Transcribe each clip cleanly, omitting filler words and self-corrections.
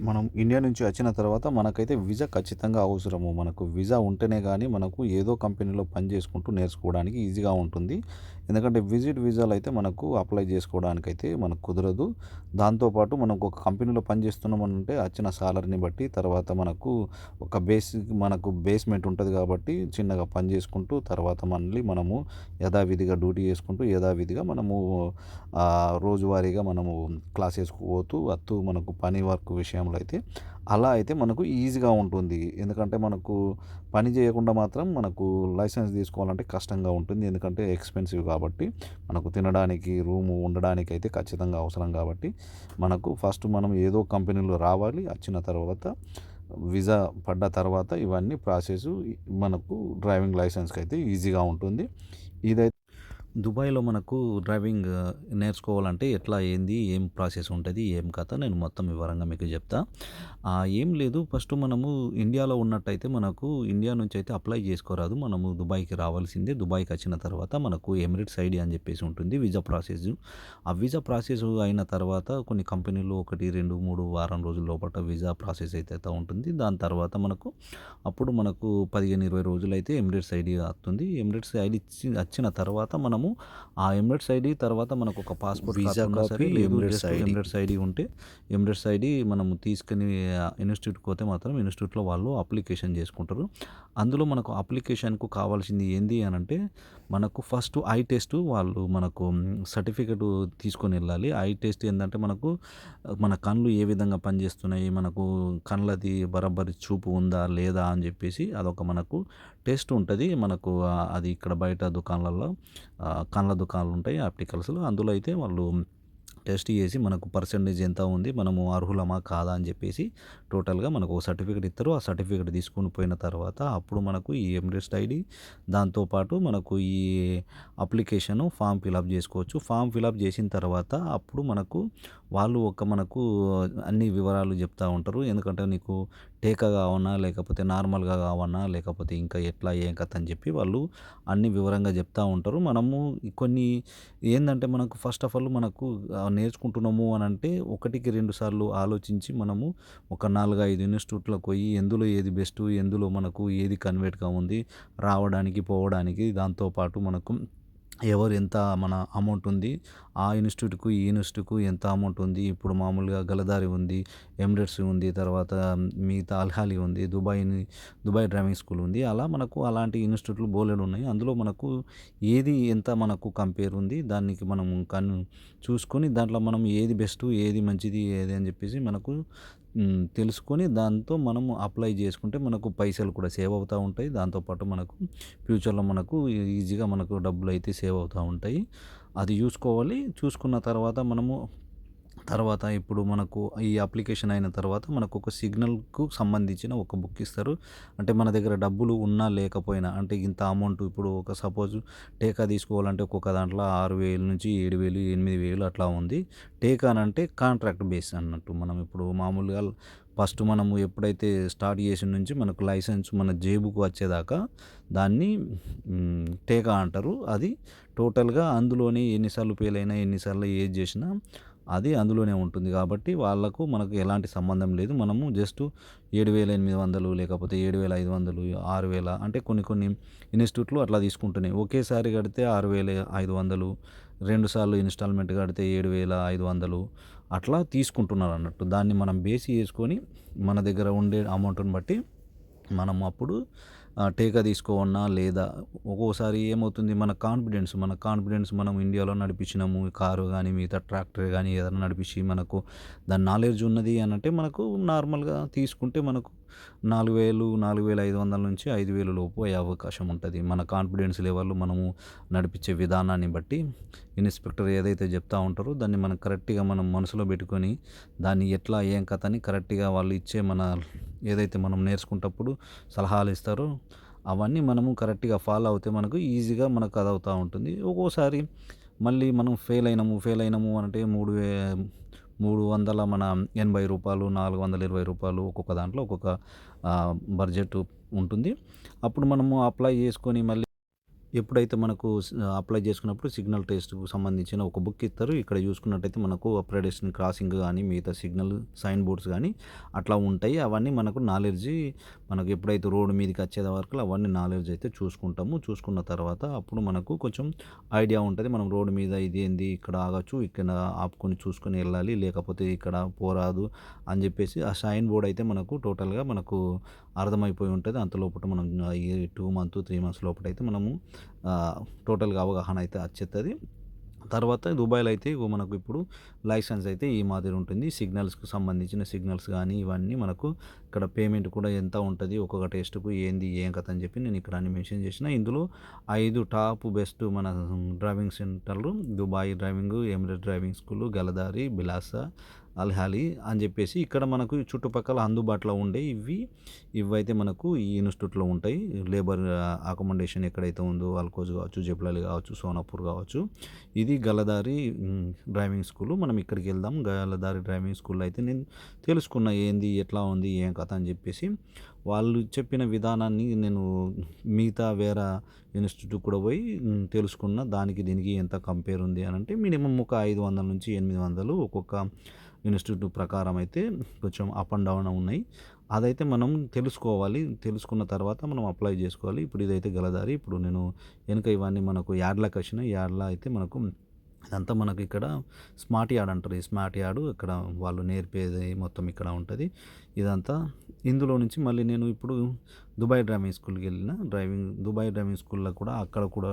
మనం ఇండియా నుంచి వచ్చిన తర్వాత మనకైతే వీసా ఖచ్చితంగా అవసరము. మనకు వీసా ఉంటేనే గానీ మనకు ఏదో కంపెనీలో పని చేసుకుంటూ నేర్చుకోవడానికి ఈజీగా ఉంటుంది. ఎందుకంటే విజిట్ వీసాలు అయితే మనకు అప్లై చేసుకోవడానికైతే మనకు కుదరదు. దాంతో పాటు మనకు ఒక కంపెనీలో పని చేస్తున్నామనంటే వచ్చిన సాలరీని బట్టి తర్వాత మనకు ఒక మనకు బేస్‌మెంట్ ఉంటది కాబట్టి చిన్నగా పని చేసుకుంటూ తర్వాత మళ్ళీ మనము యథావిధిగా డ్యూటీ చేసుకుంటూ యథావిధిగా మనము రోజువారీగా మనము క్లాసెస్‌కి పోతూ వత్తూ మనకు పని వర్క్ విషయంలో అయితే అలా అయితే మనకు ఈజీగా ఉంటుంది. ఎందుకంటే మనకు పని చేయకుండా మాత్రం మనకు లైసెన్స్ తీసుకోవాలంటే కష్టంగా ఉంటుంది. ఎందుకంటే ఎక్స్‌పెన్సివ్ కాబట్టి మనకు తినడానికి రూము ఉండడానికి అయితే ఖచ్చితంగా అవసరం కాబట్టి మనకు ఫస్ట్ మనం ఏదో కంపెనీలో రావాలి. వచ్చిన తర్వాత వీసా పడ్డ తర్వాత ఇవన్నీ ప్రాసెసు మనకు డ్రైవింగ్ లైసెన్స్‌కైతే ఈజీగా ఉంటుంది. ఇదైతే దుబాయ్‌లో మనకు డ్రైవింగ్ నేర్చుకోవాలంటే ఎట్లా ఏంది? ఏం ప్రాసెస్ ఉంటది? ఏం కథ? నేను మొత్తం వివరంగా మీకు చెప్తా. ఏం లేదు ఫస్ట్ మనము ఇండియాలో ఉన్నట్టయితే మనకు ఇండియా నుంచి అయితే అప్లై చేసుకోరాదు. మనము దుబాయ్‌కి రావాల్సిందే. దుబాయ్‌కి వచ్చిన తర్వాత మనకు ఎమిరేట్స్ ఐడీ అని చెప్పేసి ఉంటుంది వీసా ప్రాసెస్. ఆ వీసా ప్రాసెస్ అయిన తర్వాత కొన్ని కంపెనీలు 1, 2, 3 వారం రోజుల లోపట వీసా ప్రాసెస్ అయితే ఉంటుంది. దాని తర్వాత అప్పుడు మనకు 15, 20 రోజులైతే ఎమిరేట్స్ ఐడీ వస్తుంది. ఎమిరేట్స్ ఐడీ వచ్చిన తర్వాత మనము ఆ ఎమిరేట్స్ ఐడీ తర్వాత మనకు ఒక పాస్‌పోర్ట్ వీసా కాపీ ఉన్నా సరే, కాపీ, లేదు Emirates just ID. Emirates ID ఉంటే ఎమిరేట్స్ ఐడీ మనము తీసుకొని ఇన్‌స్టిట్యూట్‌కి పోతే మాత్రం ఇన్‌స్టిట్యూట్‌లో వాళ్ళు అప్లికేషన్ చేసుకుంటారు. అందులో మనకు అప్లికేషన్‌కు కావాల్సింది ఏంది అనంటే మనకు ఫస్ట్ ఐ టెస్ట్ వాళ్ళు మనకు సర్టిఫికేట్ తీసుకొని వెళ్ళాలి. ఐ టెస్ట్ ఏందంటే మనకు మన కళ్ళు ఏ విధంగా పనిచేస్తున్నాయి, మనకు కళ్ళది బరాబరి చూపు ఉందా లేదా అని చెప్పేసి అదొక మనకు టెస్ట్ ఉంటది. మనకు అది ఇక్కడ బయట దుకాణాలలో కళ్ళ దుకాణాలు ఉంటాయి ఆప్టికల్స్‌లో. అందులో అయితే వాళ్ళు టెస్ట్ చేసి మనకు పర్సెంటేజ్ ఎంత ఉంది, మనము అర్హులమా కాదా అని చెప్పేసి టోటల్‌గా మనకు ఒక సర్టిఫికేట్ ఇత్తరు. ఆ సర్టిఫికేట్ తీసుకొని పోయిన తర్వాత అప్పుడు మనకు ఈ ఎమిరేట్స్ ఐడీ దాంతో పాటు మనకు ఈ అప్లికేషను ఫామ్ ఫిలప్ చేసుకోవచ్చు. ఫామ్ ఫిలప్ చేసిన తర్వాత అప్పుడు వాళ్ళు మనకు అన్ని వివరాలు చెప్తా ఉంటారు. ఎందుకంటే నీకు టేకా కావన్నా, లేకపోతే నార్మల్‌గా కావన్నా, లేకపోతే ఇంకా ఎట్లా ఏం కథ అని చెప్పి వాళ్ళు అన్ని వివరంగా చెప్తా ఉంటారు. మనము కొన్ని ఏందంటే మనకు ఫస్ట్ ఆఫ్ ఆల్ మనకు నేర్చుకుంటున్నాము అనంటే ఒకటికి 2 సార్లు ఆలోచించి మనము ఒక 4, 5 ఇన్‌స్టిట్యూట్‌లకు పోయి ఎందులో ఏది బెస్టు, ఎందులో మనకు ఏది కన్వీనియంట్‌గా ఉంది రావడానికి, పోవడానికి. దాంతో పాటు మనకు ఎవరు ఎంత మన అమౌంట్ ఉంది, ఆ ఇన్‌స్టిట్యూట్‌కు, ఈ ఇన్‌స్టిట్యూట్‌కు ఎంత అమౌంట్ ఉంది. ఇప్పుడు మామూలుగా గలదారి ఉంది, ఎమిరేట్స్ ఉంది, తర్వాత మిగతా అల్హాలి ఉంది, దుబాయ్ డ్రైవింగ్ స్కూల్ ఉంది. అలా మనకు అలాంటి ఇన్‌స్టిట్యూట్‌లు బోలెడున్నాయి. అందులో మనకు ఏది ఎంత మనకు కంపేర్ ఉంది, దానికి మనం చూసుకొని దాంట్లో మనం ఏది బెస్టు, ఏది మంచిది, ఏది అని చెప్పేసి మనకు తెలుసుకొని దాంతో మనము అప్లై చేసుకుంటే మనకు పైసలు కూడా సేవ్ అవుతా ఉంటాయి. దాంతో పాటు మనకు ఫ్యూచర్‌లో మనకు ఈజీగా మనకు డబ్బులైతే సేవ్ అవుతా ఉంటాయి. అది చూసుకోవాలి. చూసుకున్న తర్వాత తర్వాత ఇప్పుడు మనకు ఈ అప్లికేషన్ అయిన తర్వాత మనకొక సిగ్నల్‌కు సంబంధించిన ఒక బుక్ ఇస్తారు. అంటే మన దగ్గర డబ్బులు ఉన్నా లేకపోయినా అంటే ఇంత అమౌంట్ ఇప్పుడు ఒక సపోజ్ టేకా తీసుకోవాలంటే ఒక్కొక్క దాంట్లో 6,000 నుంచి 7,000, 8,000 అట్లా ఉంది. టేకా అనంటే కాంట్రాక్ట్ బేస్ అన్నట్టు. మనం ఇప్పుడు మామూలుగా ఫస్ట్ మనము ఎప్పుడైతే స్టార్ట్ చేసిన నుంచి మనకు లైసెన్స్ మన జేబుకు వచ్చేదాకా దాన్ని టేకా అంటారు. అది టోటల్‌గా అందులోనే ఎన్ని సార్లు ఫెయిల్ అయినా, ఎన్ని సార్లు ఏది చేసినా అది అందులోనే ఉంటుంది కాబట్టి వాళ్ళకు మనకు ఎలాంటి సంబంధం లేదు. మనము జస్ట్ 7,800 లేకపోతే 7,500, 6,000 అంటే కొన్ని ఇన్‌స్టిట్యూట్‌లు అట్లా తీసుకుంటున్నాయి. ఒకేసారి కడితే 6,500, 2 సార్లు ఇన్‌స్టాల్‌మెంట్ కడితే 7,500 అట్లా తీసుకుంటున్నారన్నట్టు. దాన్ని మనం బేస్ చేసుకొని మన దగ్గర ఉండే అమౌంట్‌ని బట్టి మనం అప్పుడు టేకా తీసుకోవన్నా లేదా ఒక్కోసారి ఏమవుతుంది మన కాన్ఫిడెన్స్ మనం ఇండియాలో నడిపించినాము కారు కానీ మిగతా ట్రాక్టర్ కానీ ఏదైనా నడిపించి మనకు దాని నాలెడ్జ్ ఉన్నది అని అంటే మనకు నార్మల్గా తీసుకుంటే మనకు 4,000, 4,500 నుంచి 5,000 లోపు అయ్యే అవకాశం ఉంటుంది. మన కాన్ఫిడెన్స్ లెవెల్ మనము నడిపించే విధానాన్ని బట్టి ఇన్స్పెక్టర్ ఏదైతే చెప్తా ఉంటారో దాన్ని మనం కరెక్ట్‌గా మనం మనసులో పెట్టుకొని దాన్ని ఎట్లా ఏం కథ అని కరెక్ట్‌గా వాళ్ళు ఇచ్చే ఏదైతే మనం నేర్చుకుంటప్పుడు సలహాలు ఇస్తారో అవన్నీ మనము కరెక్ట్‌గా ఫాలో అవుతే మనకు ఈజీగా మనకు అదవుతా ఉంటుంది. ఒక్కోసారి మళ్ళీ మనం ఫెయిల్ అయినాము అంటే 300 మన రూ. 80, రూ. 420 ఒక్కొక్క దాంట్లో ఒక్కొక్క బడ్జెట్ ఉంటుంది. అప్పుడు మనము అప్లై చేసుకొని మళ్ళీ ఎప్పుడైతే మనకు అప్లై చేసుకున్నప్పుడు సిగ్నల్ టెస్ట్‌కు సంబంధించిన ఒక బుక్ ఇస్తారు. ఇక్కడ చూసుకున్నట్టయితే మనకు పెడెస్ట్రియన్ క్రాసింగ్ గానీ, మిగతా సిగ్నల్ సైన్ బోర్డ్స్ గానీ అట్లా ఉంటాయి. అవన్నీ మనకు నాలెడ్జి మనకు ఎప్పుడైతే రోడ్డు మీదకి వచ్చే వరకు అవన్నీ నాలెడ్జ్ అయితే చూసుకుంటాము. చూసుకున్న తర్వాత అప్పుడు మనకు కొంచెం ఐడియా ఉంటది. మనం రోడ్డు మీద ఇదేంది, ఇక్కడ ఆగొచ్చు, ఇక్కడ ఆపుకొని చూసుకొని వెళ్ళాలి, లేకపోతే ఇక్కడ పోరాదు అని చెప్పేసి ఆ సైన్ బోర్డ్ అయితే మనకు టోటల్‌గా మనకు అర్థమైపోయి ఉంటది. అంత లోపట మనం ఈ 2 మంత్, 3 మంత్స్ లోపటైతే మనము టోటల్‌గా అవగాహన అయితే వచ్చేత్తది. తర్వాత దుబాయ్‌లో అయితే ఇగో మనకు ఇప్పుడు లైసెన్స్ అయితే ఈ మాదిరి ఉంటుంది. సిగ్నల్స్‌కి సంబంధించిన సిగ్నల్స్ గానీ, ఇవన్నీ మనకు ఇక్కడ పేమెంట్ కూడా ఎంత ఉంటది, ఒక్కొక్క టెస్ట్‌కు ఏంది, ఏం కథ అని చెప్పి నేను ఇక్కడ అన్ని మెన్షన్ చేసిన. ఇందులో 5 టాప్ బెస్ట్ మన డ్రైవింగ్ సెంటర్‌లు Dubai driving, Emirates driving school, Galadari, Belhasa, Al Ahli అని చెప్పేసి ఇక్కడ మనకు చుట్టుపక్కల అందుబాటులో ఉండే ఇవైతే మనకు ఈ ఇన్‌స్టిట్యూట్‌లో ఉంటాయి. లేబర్ అకామిడేషన్ ఎక్కడైతే ఉందో అల్కోజ్ కావచ్చు, జెప్లాలి కావచ్చు, సోనాపూర్ కావచ్చు. ఇది గలదారి డ్రైవింగ్ స్కూలు. మనం ఇక్కడికి వెళ్దాం. గలదారి డ్రైవింగ్ స్కూల్‌లో అయితే నేను తెలుసుకున్న ఏంది, ఎట్లా ఉంది, ఏం కథ అని చెప్పేసి. వాళ్ళు చెప్పిన విధానాన్ని నేను మిగతా వేరే ఇన్‌స్టిట్యూట్‌కి కూడా పోయి తెలుసుకున్న. దానికి దీనికి ఎంత కంపేర్ ఉంది అనంటే మినిమమ్ ఒక 500 నుంచి 800 ఒక్కొక్క ఇన్‌స్టిట్యూట్ ప్రకారం అయితే కొంచెం అప్ అండ్ డౌన్ ఉన్నాయి. అదైతే మనం తెలుసుకోవాలి. తెలుసుకున్న తర్వాత మనం అప్లై చేసుకోవాలి. ఇప్పుడు ఇదైతే గలదారి. ఇప్పుడు నేను వెనక ఇవన్నీ మనకు యాడ్‌లకొచ్చినాయి. యాడ్‌లో అయితే మనకు ఇదంతా మనకి ఇక్కడ స్మార్ట్ యార్డ్ అంటారు. ఈ స్మార్ట్ యార్డ్ ఇక్కడ వాళ్ళు నేర్పేది మొత్తం ఇక్కడ ఉంటది. ఇదంతా ఇందులో నుంచి మళ్ళీ నేను ఇప్పుడు దుబాయ్ డ్రైవింగ్ స్కూల్‌కి వెళ్ళిన. దుబాయ్ డ్రైవింగ్ స్కూల్‌లో కూడా అక్కడ కూడా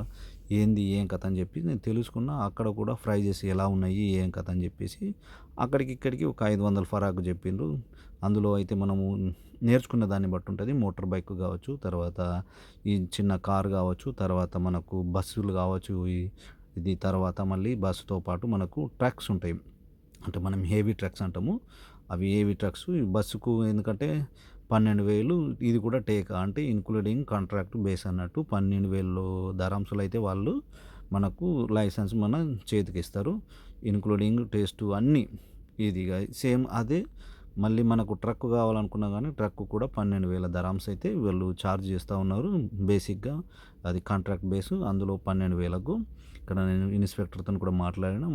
ఏంది, ఏం కథ అని చెప్పి నేను తెలుసుకున్న. అక్కడ కూడా ప్రైజెస్ ఎలా ఉన్నాయి, ఏం కథ అని చెప్పేసి అక్కడికి ఇక్కడికి ఒక 500 ఫరాకు చెప్పిండ్రు. అందులో అయితే మనము నేర్చుకున్న దాన్ని బట్టి ఉంటది. మోటార్ బైక్ కావచ్చు, తర్వాత ఈ చిన్న కార్ కావచ్చు, తర్వాత మనకు బస్సులు కావచ్చు, ఇది తర్వాత మళ్ళీ బస్సుతో పాటు మనకు ట్రక్స్ ఉంటాయి. అంటే మనం హెవీ ట్రక్స్ అంటాము. అవి హెవీ ట్రక్స్ బస్సుకు ఎందుకంటే 12,000 ఇది కూడా టేకా అంటే ఇంక్లూడింగ్ కాంట్రాక్ట్ బేస్ అన్నట్టు 12,000 దరాంసులు అయితే వాళ్ళు మనకు లైసెన్స్ మన చేతికిస్తారు. ఇన్క్లూడింగ్ టెస్టు అన్నీ ఇదిగా సేమ్ అదే. మళ్ళీ మనకు ట్రక్ కావాలనుకున్నా గానీ ట్రక్ కూడా 12,000 దరామ్స్ అయితే వీళ్ళు ఛార్జ్ చేస్తా ఉన్నారు. బేసిక్‌గా అది కాంట్రాక్ట్ బేసు. అందులో 12,000కు ఇక్కడ నేను ఇన్స్‌పెక్టర్‌తోని కూడా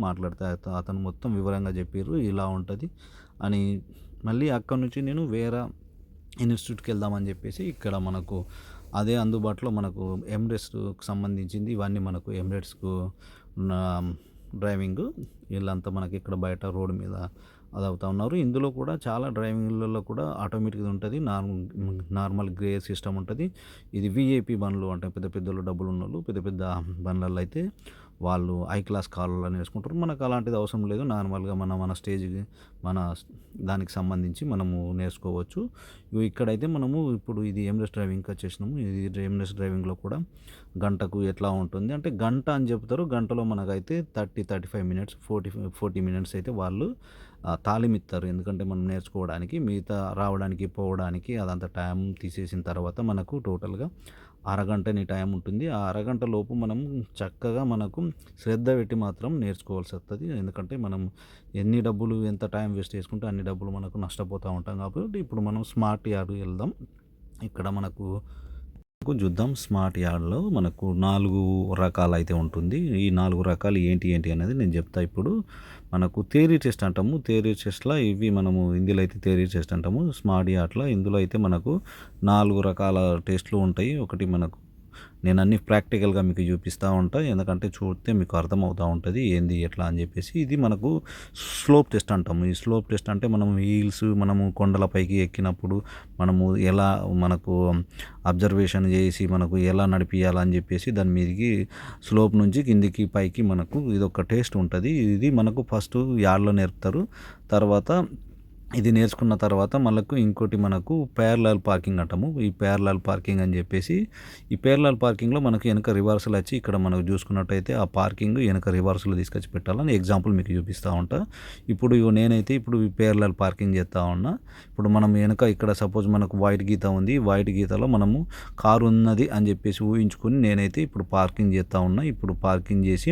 మాట్లాడితే అతను మొత్తం వివరంగా చెప్పిర్రు. ఇలా ఉంటది అని. మళ్ళీ అక్కడి నుంచి నేను వేరే ఇన్‌స్టిట్యూట్‌కి వెళ్దామని చెప్పేసి ఇక్కడ మనకు అదే అందుబాటులో మనకు ఎమిరేట్స్‌కు సంబంధించింది ఇవన్నీ మనకు ఎమిరేట్స్‌కు ఉన్న డ్రైవింగు వీళ్ళంతా మనకి ఇక్కడ బయట రోడ్డు మీద అదవుతా ఉన్నారు. ఇందులో కూడా చాలా డ్రైవింగ్‌లలో కూడా ఆటోమేటిక్‌ది ఉంటది. నార్మల్ గేర్ సిస్టమ్ ఉంటది. ఇది వీఐపీ బండ్లు అంటే పెద్ద పెద్దోళ్ళు డబ్బులున్నోళ్ళు పెద్ద పెద్ద బండ్లల్లో అయితే వాళ్ళు హై క్లాస్ కార్‌లలో నేర్చుకుంటారు. మనకు అలాంటిది అవసరం లేదు. నార్మల్‌గా మన స్టేజ్‌కి మన దానికి సంబంధించి మనము నేర్చుకోవచ్చు. ఇక్కడైతే మనము ఇప్పుడు ఇది ఎమిరేట్స్ డ్రైవింగ్‌కి వచ్చేసినాము. ఇది ఎమిరేట్స్ డ్రైవింగ్‌లో కూడా గంటకు ఎట్లా ఉంటుంది అంటే గంట అని చెప్తారు. గంటలో మనకైతే 35 మినిట్స్ 40 మినిట్స్ అయితే వాళ్ళు తాళిమిత్తారు. ఎందుకంటే మనం నేర్చుకోవడానికి మిగతా రావడానికి, పోవడానికి అదంతా టైం తీసేసిన తర్వాత మనకు టోటల్‌గా అరగంట నీ టైం ఉంటుంది. ఆ అరగంట లోపు మనం చక్కగా మనకు శ్రద్ధ పెట్టి మాత్రం నేర్చుకోవాల్సి వస్తది. ఎందుకంటే మనం ఎన్ని డబ్బులు ఎంత టైం వేస్ట్ చేసుకుంటే అన్ని డబ్బులు మనకు నష్టపోతా ఉంటాం కాబట్టి ఇప్పుడు మనం స్మార్ట్ యార్డ్‌కి వెళ్దాం. ఇక్కడ మనకు చూద్దాం. స్మార్ట్ యార్డ్‌లో మనకు 4 రకాలైతే ఉంటుంది. ఈ 4 రకాలు ఏంటి అనేది నేను చెప్తా ఇప్పుడు. మనకు థియరీ టెస్ట్ అంటాము. థియరీ టెస్ట్‌లో ఇవి మనము హిందీలో అయితే థియరీ టెస్ట్ అంటాము. స్మార్ట్ యార్డ్‌లో ఇందులో అయితే మనకు 4 రకాల టెస్ట్‌లు ఉంటాయి. ఒకటి మనకు నేను అన్నీ ప్రాక్టికల్‌గా మీకు చూపిస్తా ఉంటా. ఎందుకంటే చూస్తే మీకు అర్థమవుతా ఉంటది. ఏంది ఎట్లా అని చెప్పేసి. ఇది మనకు స్లోప్ టెస్ట్ అంటాము. ఈ స్లోప్ టెస్ట్ అంటే మనం మనము కొండల పైకి ఎక్కినప్పుడు మనము ఎలా మనకు అబ్జర్వేషన్ చేసి మనకు ఎలా నడిపియాలని చెప్పేసి దాని మీదకి స్లోప్ నుంచి కిందికి పైకి మనకు ఇదొక టెస్ట్ ఉంటది. ఇది మనకు ఫస్ట్ యార్డ్‌లో నేర్పుతారు. తర్వాత ఇది నేర్చుకున్న తర్వాత ఇంకోటి మనకు ప్యారలల్ పార్కింగ్ అంటాము. ఈ ప్యారలల్ పార్కింగ్ అని చెప్పేసి ఈ ప్యారలల్ పార్కింగ్‌లో మనకు వెనక రివర్సల్ వచ్చి ఇక్కడ మనకు చూసుకున్నట్టయితే ఆ పార్కింగ్ వెనక రివర్స్‌లో తీసుకొచ్చి పెట్టాలని ఎగ్జాంపుల్ మీకు చూపిస్తా ఉంటా. ఇప్పుడు నేనైతే ఇప్పుడు ఈ ప్యారలల్ పార్కింగ్ చేస్తా ఉన్నా. ఇప్పుడు మనం వెనక ఇక్కడ సపోజ్ మనకు వైట్ గీత ఉంది. వైట్ గీతలో మనము కారు ఉన్నది అని చెప్పేసి ఊహించుకొని నేనైతే ఇప్పుడు పార్కింగ్ చేస్తా ఉన్నా. ఇప్పుడు పార్కింగ్ చేసి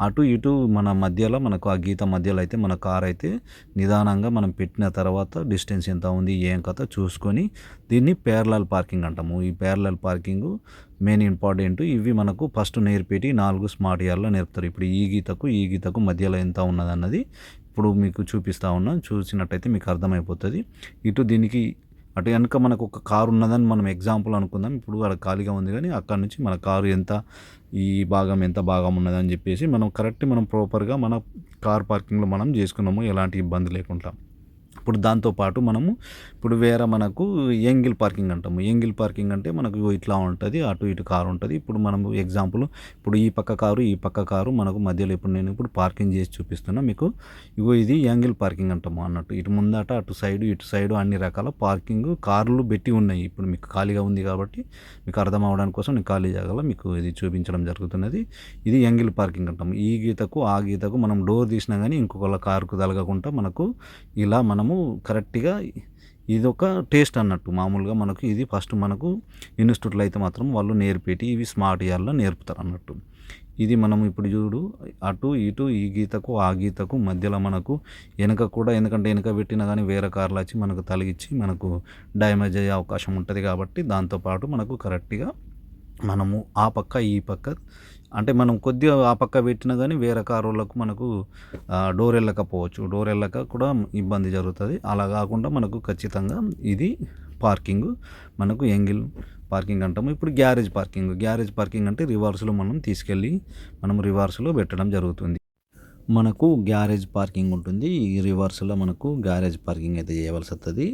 అటు ఇటు మన మధ్యలో మనకు ఆ గీత మధ్యలో అయితే మన కార్ అయితే నిదానంగా మనం పెట్టిన తర్వాత డిస్టెన్స్ ఎంత ఉంది ఏం కథ చూసుకొని దీన్ని ప్యారలల్ పార్కింగ్ అంటాము. ఈ ప్యారలల్ పార్కింగు మెయిన్ ఇంపార్టెంట్. ఇవి మనకు ఫస్ట్ నేర్పేటి 4 స్మార్ట్ ఇయర్‌లో నేర్పుతారు. ఇప్పుడు ఈ గీతకు మధ్యలో ఎంత ఉన్నదన్నది ఇప్పుడు మీకు చూపిస్తా ఉన్నా. చూసినట్టయితే మీకు అర్థమైపోతది. ఇటు దీనికి అటు వెనక మనకు ఒక కారు ఉన్నదని మనం ఎగ్జాంపుల్ అనుకుందాం. ఇప్పుడు అక్కడ ఖాళీగా ఉంది కానీ అక్కడి నుంచి మన కారు ఎంత, ఈ భాగం ఎంత భాగం ఉన్నదని చెప్పేసి మనం మనం ప్రాపర్గా మన కార్ పార్కింగ్లో మనం చేసుకున్నాము ఎలాంటి ఇబ్బంది లేకుండా. ఇప్పుడు దాంతోపాటు మనము ఇప్పుడు వేరే మనకు యాంగిల్ పార్కింగ్ అంటాము. యాంగిల్ పార్కింగ్ అంటే మనకు ఇట్లా ఉంటుంది, అటు ఇటు కారు ఉంటుంది. ఇప్పుడు మనము ఎగ్జాంపుల్ ఇప్పుడు ఈ పక్క కారు మనకు మధ్యలో ఇప్పుడు నేను పార్కింగ్ చేసి చూపిస్తున్నా మీకు. ఇది యాంగిల్ పార్కింగ్ అంటాము అన్నట్టు. ఇటు ముందట అటు ఇటు సైడు అన్ని రకాల పార్కింగ్ కార్లు పెట్టి ఉన్నాయి. ఇప్పుడు మీకు ఖాళీగా ఉంది కాబట్టి మీకు అర్థం అవడానికి కోసం నేను ఖాళీ జాగాలో మీకు ఇది చూపించడం జరుగుతున్నది. ఇది యాంగిల్ పార్కింగ్ అంటాము. ఈ గీతకు ఆ గీతకు మనం డోర్ తీసినా కానీ ఇంకొకళ్ళ కారుకు తలగకుండా మనకు ఇలా మనము కరెక్ట్గా ఇదొక టేస్ట్ అన్నట్టు. మామూలుగా మనకు ఇది ఫస్ట్ మనకు ఇన్స్టిట్యూట్లో అయితే మాత్రం వాళ్ళు నేర్పేటి ఇవి స్మార్ట్ ఇయర్లో నేర్పుతారు అన్నట్టు. ఇది మనం ఇప్పుడు చూడు అటు ఇటు ఈ గీతకు ఆ గీతకు మధ్యలో మనకు వెనక కూడా, ఎందుకంటే వెనక పెట్టినా కానీ వేరే కార్లు వచ్చి మనకు తలిగించి మనకు డ్యామేజ్ అయ్యే అవకాశం ఉంటుంది కాబట్టి దాంతోపాటు మనకు కరెక్ట్గా మనము ఆ పక్క ఈ పక్క అంటే మనం కొద్దిగా ఆ పక్క పెట్టినా కానీ వేరే కారు వాళ్ళకు మనకు డోర్ వెళ్ళకపోవచ్చు, డోర్ వెళ్ళక కూడా ఇబ్బంది జరుగుతుంది. అలా కాకుండా మనకు ఖచ్చితంగా ఇది పార్కింగ్ మనకు యాంగిల్ పార్కింగ్ అంటాము. ఇప్పుడు గ్యారేజ్ పార్కింగ్ అంటే రివర్స్లో మనం తీసుకెళ్ళి మనం రివర్స్లో పెట్టడం జరుగుతుంది. మనకు గ్యారేజ్ పార్కింగ్ ఉంటుంది. ఈ రివర్స్లో మనకు గ్యారేజ్ పార్కింగ్ అయితే చేయవలసి వస్తుంది.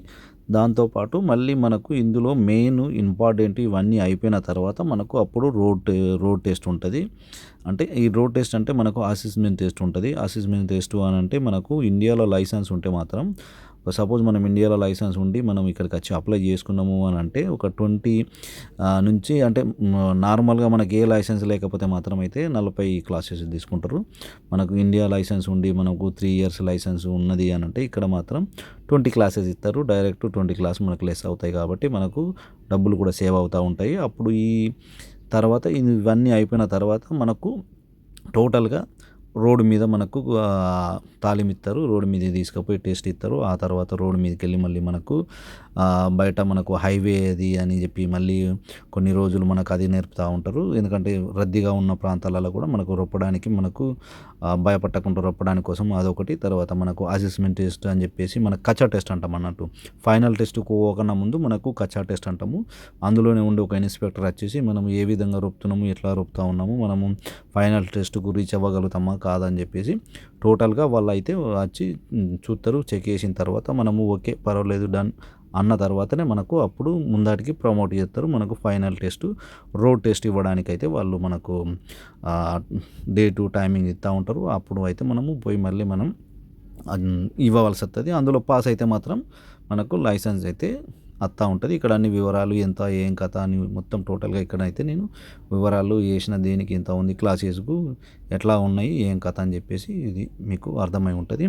దాంతోపాటు మళ్ళీ మనకు ఇందులో మెయిన్ ఇంపార్టెంట్ ఇవన్నీ అయిపోయిన తర్వాత మనకు అప్పుడు రోడ్ టెస్ట్ ఉంటుంది. అంటే ఈ రోడ్ టెస్ట్ అంటే మనకు అసెస్మెంట్ టెస్ట్ ఉంటుంది. అసెస్మెంట్ టెస్ట్ అని అంటే మనకు ఇండియాలో లైసెన్స్ ఉంటే మాత్రం, సపోజ్ మనం ఇండియాలో లైసెన్స్ ఉండి మనం ఇక్కడికి వచ్చి అప్లై చేసుకున్నాము అని అంటే ఒక 20 నుంచి అంటే నార్మల్గా మనకి ఏ లైసెన్స్ లేకపోతే మాత్రం అయితే 40 క్లాసెస్ తీసుకుంటారు. మనకు ఇండియా లైసెన్స్ ఉండి మనకు 3 ఇయర్స్ లైసెన్స్ ఉన్నది అని అంటే ఇక్కడ మాత్రం 20 క్లాసెస్ ఇస్తారు. డైరెక్ట్ 20 క్లాస్ మనకు లెస్ అవుతాయి కాబట్టి మనకు డబ్బులు కూడా సేవ్ అవుతూ ఉంటాయి. అప్పుడు ఈ తర్వాత ఇవన్నీ అయిపోయిన తర్వాత మనకు టోటల్గా రోడ్డు మీద మనకు తాళం ఇస్తారు. రోడ్డు మీద తీసుకుపోయి టెస్ట్ ఇస్తారు. ఆ తర్వాత రోడ్డు మీదకి వెళ్ళి మళ్ళీ మనకు బయట మనకు హైవే అది అని చెప్పి మళ్ళీ కొన్ని రోజులు మనకు అది నేర్పుతూ ఉంటారు. ఎందుకంటే రద్దీగా ఉన్న ప్రాంతాలలో కూడా మనకు రొప్పడానికి మనకు భయపడకుండా రొప్పడానికి కోసం అదొకటి. తర్వాత మనకు అసెస్మెంట్ టెస్ట్ అని చెప్పేసి మన కచ్చా టెస్ట్ అంటాం అన్నట్టు. ఫైనల్ టెస్ట్కు పోకన్నా ముందు మనకు కచ్చా టెస్ట్ అంటాము. అందులోనే ఉండి ఒక ఇన్స్పెక్టర్ వచ్చేసి మనం ఏ విధంగా రొప్పుతున్నాము, ఎట్లా రొప్పుతూ ఉన్నాము, మనము ఫైనల్ టెస్ట్కు రీచ్ అవ్వగలుగుతామా కాదని చెప్పేసి టోటల్గా వాళ్ళు అయితే వచ్చి చూస్తారు. చెక్ చేసిన తర్వాత మనము ఓకే పర్వాలేదు డన్ అన్న తర్వాతనే మనకు అప్పుడు ముందాటికి ప్రమోట్ చేస్తారు. మనకు ఫైనల్ టెస్ట్ రోడ్ టెస్ట్ ఇవ్వడానికి అయితే వాళ్ళు మనకు డేటు టైమింగ్ ఇస్తూ ఉంటారు. అప్పుడు అయితే మనము పోయి మళ్ళీ మనం ఇవ్వవలసి వస్తుంది. అందులో పాస్ అయితే మాత్రం మనకు లైసెన్స్ అయితే వస్తూ ఉంటుంది. ఇక్కడ అన్ని వివరాలు ఎంత ఏం కథ అని మొత్తం టోటల్గా ఇక్కడైతే నేను వివరాలు వేసిన దేనికి ఎంత ఉంది, క్లాసెస్కు ఎట్లా ఉన్నాయి, ఏం కథ అని చెప్పేసి ఇది మీకు అర్థమై ఉంటుంది.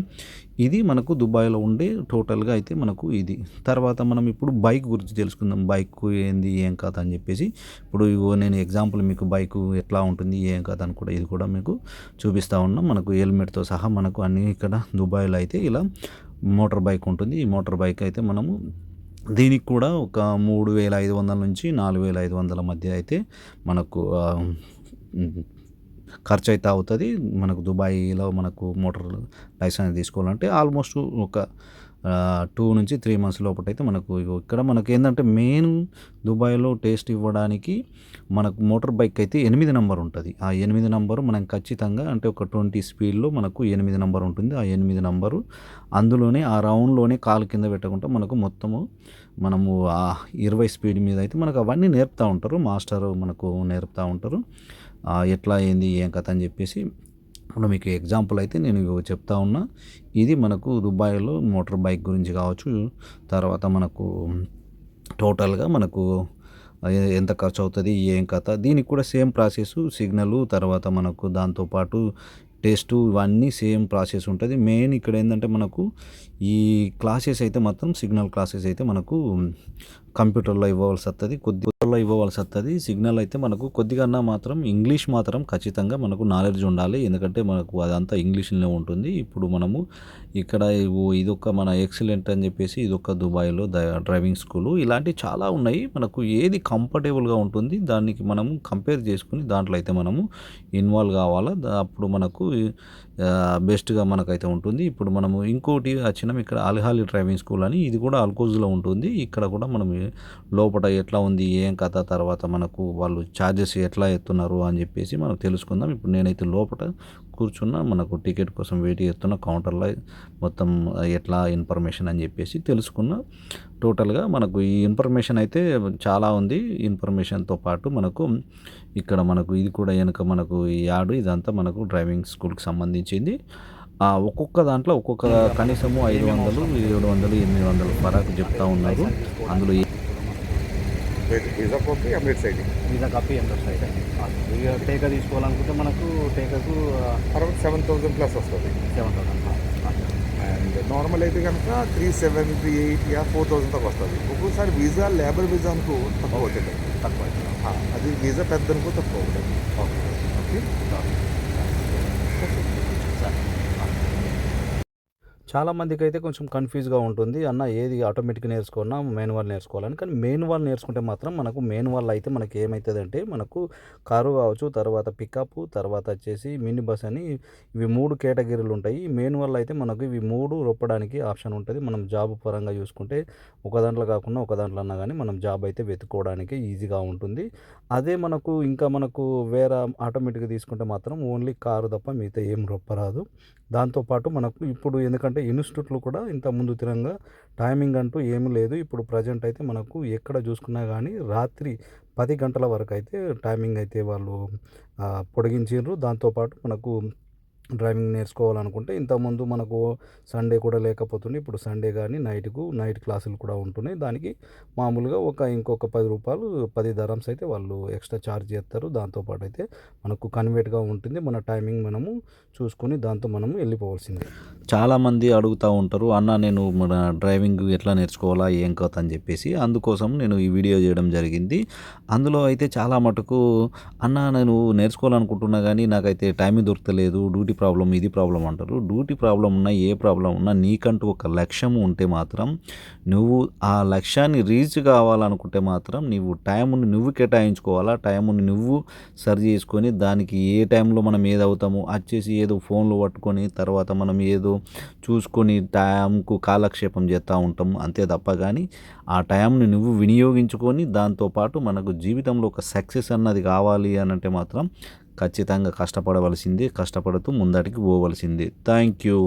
ఇది మనకు దుబాయ్లో ఉండే టోటల్గా అయితే మనకు ఇది. తర్వాత మనం ఇప్పుడు బైక్ గురించి తెలుసుకుందాం. బైక్ ఏంది ఏం కథ అని చెప్పేసి ఇప్పుడు నేను ఎగ్జాంపుల్ మీకు బైక్ ఎట్లా ఉంటుంది ఏం కథ అని కూడా ఇది కూడా మీకు చూపిస్తూ ఉన్నాం. మనకు హెల్మెట్తో సహా మనకు అన్నీ ఇక్కడ దుబాయ్లో అయితే ఇలా మోటార్ బైక్ ఉంటుంది. ఈ మోటార్ బైక్ అయితే మనము దీనికి కూడా ఒక 3,500 నుంచి 4,500 మధ్య అయితే మనకు ఖర్చు అయితే అవుతుంది. మనకు దుబాయ్లో మనకు మోటార్ లైసెన్స్ తీసుకోవాలంటే ఆల్మోస్ట్ ఒక 2 నుంచి 3 మంత్స్ లోపల అయితే మనకు ఇక్కడ మనకు ఏంటంటే మెయిన్ దుబాయ్లో టేస్ట్ ఇవ్వడానికి మనకు మోటార్ బైక్ అయితే 8 నెంబర్ ఉంటుంది. ఆ 8 నెంబరు మనం ఖచ్చితంగా అంటే ఒక 20 స్పీడ్లో మనకు 8 నెంబర్ ఉంటుంది. ఆ 8 నెంబరు అందులోనే ఆ రౌండ్లోనే కాలు కింద పెట్టకుండా మనకు మొత్తము మనము ఆ 20 స్పీడ్ మీద అయితే మనకు అవన్నీ నేర్పుతూ ఉంటారు. మాస్టర్ మనకు నేర్పుతూ ఉంటారు ఎట్లా ఏంది ఏం కథ అని చెప్పేసి. ఇప్పుడు మీకు ఎగ్జాంపుల్ అయితే నేను చెప్తా ఉన్నా. ఇది మనకు దుబాయ్లో మోటార్ బైక్ గురించి కావచ్చు. తర్వాత మనకు టోటల్గా మనకు ఎంత ఖర్చు అవుతుంది ఏం కథ, దీనికి కూడా సేమ్ ప్రాసెస్ సిగ్నల్ తర్వాత మనకు దాంతోపాటు టెస్టు ఇవన్నీ సేమ్ ప్రాసెస్ ఉంటుంది. మెయిన్ ఇక్కడ ఏంటంటే మనకు ఈ క్లాసెస్ అయితే మాత్రం సిగ్నల్ క్లాసెస్ అయితే మనకు కంప్యూటర్లో ఇవ్వవలసి వస్తుంది, కొద్దిగా ఇవ్వవలసి వస్తుంది. సిగ్నల్ అయితే మనకు కొద్దిగా మాత్రం ఇంగ్లీష్ మాత్రం ఖచ్చితంగా మనకు నాలెడ్జ్ ఉండాలి, ఎందుకంటే మనకు అదంతా ఇంగ్లీష్లోనే ఉంటుంది. ఇప్పుడు మనము ఇక్కడ ఇదొక మన ఎక్సలెంట్ అని చెప్పేసి ఇదొక దుబాయ్లో డ్రైవింగ్ స్కూలు, ఇలాంటివి చాలా ఉన్నాయి. మనకు ఏది కంఫర్టబుల్గా ఉంటుంది దానికి మనము కంపేర్ చేసుకుని దాంట్లో అయితే మనము ఇన్వాల్వ్ కావాలా, అప్పుడు మనకు బెస్ట్గా మనకైతే ఉంటుంది. ఇప్పుడు మనము ఇంకోటి వచ్చినాం ఇక్కడ అల్హాలి డ్రైవింగ్ స్కూల్ అని, ఇది కూడా అల్కోజ్లో ఉంటుంది. ఇక్కడ కూడా మనం లోపల ఎట్లా ఉంది ఏం కథ, తర్వాత మనకు వాళ్ళు ఛార్జెస్ ఎట్లా ఎత్తున్నారు అని చెప్పేసి మనం తెలుసుకుందాం. ఇప్పుడు నేనైతే లోపల కూర్చున్నా, మనకు టికెట్ కోసం వెయిట్ చేస్తున్న కౌంటర్లో మొత్తం ఎట్లా ఇన్ఫర్మేషన్ అని చెప్పేసి తెలుసుకున్న. టోటల్గా మనకు ఈ ఇన్ఫర్మేషన్ అయితే చాలా ఉంది. ఇన్ఫర్మేషన్తో పాటు మనకు ఇక్కడ మనకు ఇది కూడా వెనుక మనకు ఈ యాడ్ ఇదంతా మనకు డ్రైవింగ్ స్కూల్కి సంబంధించింది. ఒక్కొక్క దాంట్లో ఒక్కొక్క కనీసము 500, 700, 800 ఫరాకు చెప్తా ఉన్నారు. అందులో వీసా కాపీ అమీర్ సైడ్ వీసా కాపీ ఎంత సైడ్ ఇక టేకా తీసుకోవాలనుకుంటే మనకు టేకాకు అరౌండ్ 7,000 ప్లస్ వస్తుంది. 7,000. అండ్ నార్మల్ అయితే కనుక 3,700, 3,800 యా 4,000 దాకా వస్తుంది. ఒక్కొక్కసారి వీసా లేబర్ వీసా అనుకో తక్కువ అవుతుంది. తక్కువ. అది వీసా పెద్ద అనుకో తక్కువ అవుతుంది. ఓకే. చాలామందికి అయితే కొంచెం కన్ఫ్యూజ్గా ఉంటుంది, అన్న ఏది ఆటోమేటిక్ నేర్చుకున్నా మాన్యువల్ నేర్చుకోవాలని. కానీ మాన్యువల్ నేర్చుకుంటే మాత్రం మనకు మాన్యువల్ అయితే మనకి ఏమవుతుందంటే మనకు కారు కావచ్చు, తర్వాత పికప్, తర్వాత వచ్చేసి మినీ బస్ అని ఇవి 3 కేటగిరీలు ఉంటాయి. మాన్యువల్ అయితే మనకు ఇవి 3 రొప్పడానికి ఆప్షన్ ఉంటుంది. మనం జాబ్ పరంగా చూసుకుంటే ఒక దాంట్లో కాకుండా ఒక దాంట్లో అన్నా కానీ మనం జాబ్ అయితే వెతుక్కోవడానికి ఈజీగా ఉంటుంది. అదే మనకు వేరే ఆటోమేటిక్గా తీసుకుంటే మాత్రం ఓన్లీ కారు తప్ప మిగతా ఏం రొప్పరాదు. దాంతోపాటు మనకు ఇప్పుడు ఎందుకంటే ఇన్స్టిట్యూట్లు కూడా ఇంత ముందు తిరంగా టైమింగ్ అంటూ ఏమీ లేదు. ఇప్పుడు ప్రజెంట్ అయితే మనకు ఎక్కడ చూసుకున్నా కానీ రాత్రి 10 గంటల వరకు అయితే టైమింగ్ అయితే వాళ్ళు పొడిగించారు. దాంతోపాటు మనకు డ్రైవింగ్ నేర్చుకోవాలనుకుంటే ఇంతకుముందు మనకు సండే కూడా లేకపోతుండే, ఇప్పుడు సండే కానీ నైట్ క్లాసులు కూడా ఉంటున్నాయి. దానికి మామూలుగా ఇంకొక 10 రూపాయలు 10 దరమ్స్ అయితే వాళ్ళు ఎక్స్ట్రా ఛార్జ్ చేస్తారు. దాంతోపాటు అయితే మనకు కన్వీనెంట్గా ఉంటుంది. మన టైమింగ్ మనము చూసుకొని దాంతో మనము వెళ్ళిపోవాల్సిందే. చాలామంది అడుగుతూ ఉంటారు, అన్న నేను మన డ్రైవింగ్ ఎట్లా నేర్చుకోవాలా ఏం కథ అని చెప్పేసి. అందుకోసం నేను ఈ వీడియో చేయడం జరిగింది. అందులో అయితే చాలా మటుకు అన్న నేను నేర్చుకోవాలనుకుంటున్నా కానీ నాకైతే టైమింగ్ దొరకలేదు, డ్యూటీ ప్రాబ్లం, ఇది ప్రాబ్లం అంటారు. డ్యూటీ ప్రాబ్లం ఉన్నా ఏ ప్రాబ్లం ఉన్నా నీకంటూ ఒక లక్ష్యం ఉంటే మాత్రం, నువ్వు ఆ లక్ష్యాన్ని రీచ్ కావాలనుకుంటే మాత్రం నువ్వు టైంని నువ్వు కేటాయించుకోవాలా. టైంని నువ్వు సరి చేసుకొని దానికి ఏ టైంలో మనం ఏదవుతామో వచ్చేసి ఏదో ఫోన్లు పట్టుకొని తర్వాత మనం ఏదో చూసుకొని టైంకు కాలక్షేపం చేస్తూ ఉంటాం అంతే తప్ప. కానీ ఆ టైంని నువ్వు వినియోగించుకొని దాంతోపాటు మనకు జీవితంలో ఒక సక్సెస్ అన్నది కావాలి అని అంటే మాత్రం ఖచ్చితంగా కష్టపడవలసిందే, కష్టపడుతూ ముందటికి పోవలసిందే. Thank you.